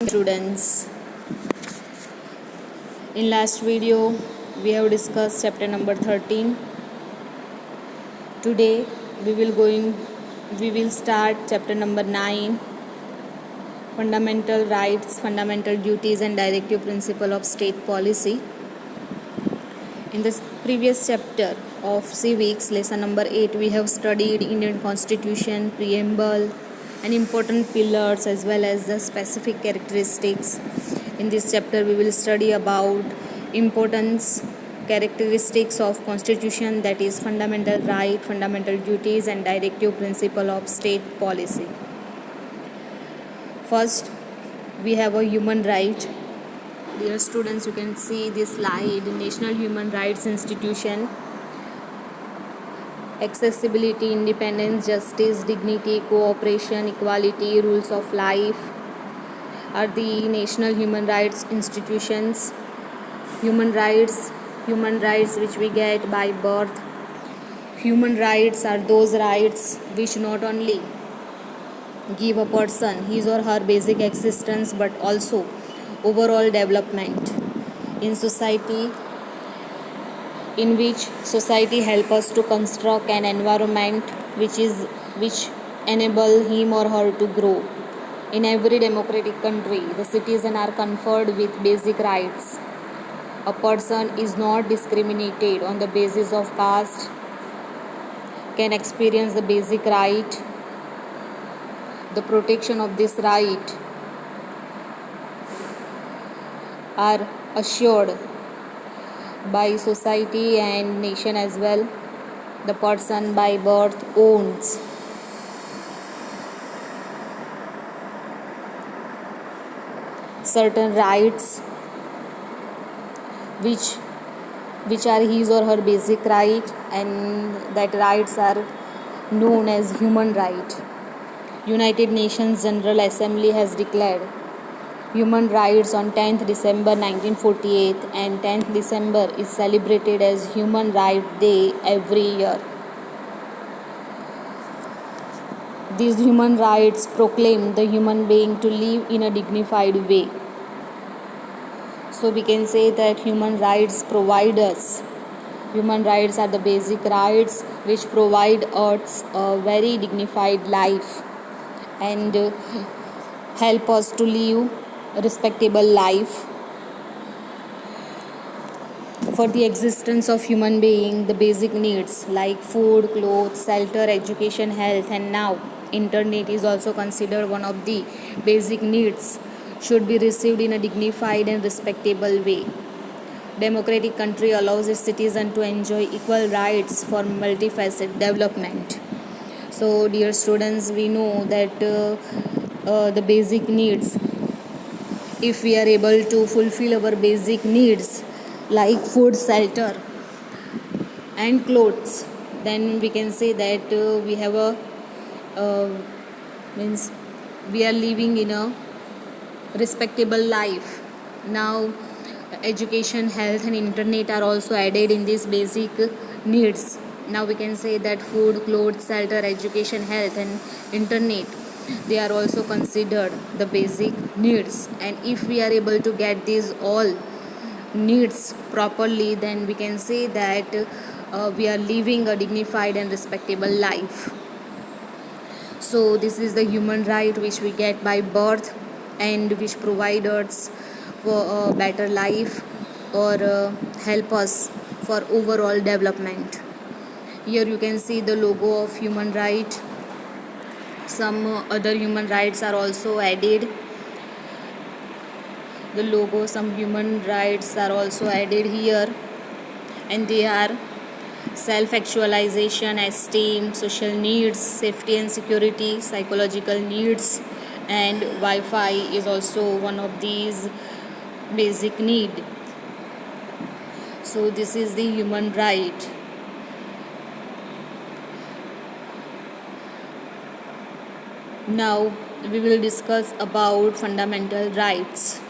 Students, in last video we have discussed chapter number 13. Today we will start chapter number 9, fundamental rights, fundamental duties and directive principle of state policy. In this previous chapter of civics, lesson number 8, we have studied Indian Constitution, preamble and important pillars as well as the specific characteristics. In this chapter we will study about importance, characteristics of constitution, that is fundamental right, fundamental duties and directive principle of state policy. First, we have a human right. Dear students, you can see this slide. National Human Rights Institution, accessibility, independence, justice, dignity, cooperation, equality, rules of life are the national human rights institutions. Human rights which we get by birth. Human rights are those rights which not only give a person his or her basic existence but also overall development in society, in which society help us to construct an environment which enable him or her to grow. In every democratic country, the citizens are conferred with basic rights. A person is not discriminated on the basis of caste, can experience the basic right. The protection of this right are assured by society and nation as well. The person by birth owns certain rights which are his or her basic right, and that rights are known as human right. United Nations General Assembly has declared human rights on 10th December 1948, and 10th December is celebrated as Human Rights Day every year. These human rights proclaim the human being to live in a dignified way. So we can say that human rights provide us. Human rights are the basic rights which provide us a very dignified life and help us to live a respectable life. For the existence of human being, the basic needs like food, clothes, shelter, education, health, and now internet is also considered one of the basic needs, should be received in a dignified and respectable way. Democratic country allows its citizens to enjoy equal rights for multifaceted development. So dear students, we know that the basic needs, if we are able to fulfill our basic needs like food, shelter and clothes, then we can say that we have a means we are living in a respectable life. Now education, health and internet are also added in these basic needs. Now we can say that food, clothes, shelter, education, health and internet, they are also considered the basic needs, and if we are able to get these all needs properly, then we can say that we are living a dignified and respectable life. So this is the human right which we get by birth and which provide us for a better life or help us for overall development. Here you can see the logo of human right. Some other human rights are also added. The logo, some human rights are also added here, and they are self-actualization, esteem, social needs, safety and security, psychological needs, and Wi-Fi is also one of these basic need. So this is the human right. Now we will discuss about fundamental rights.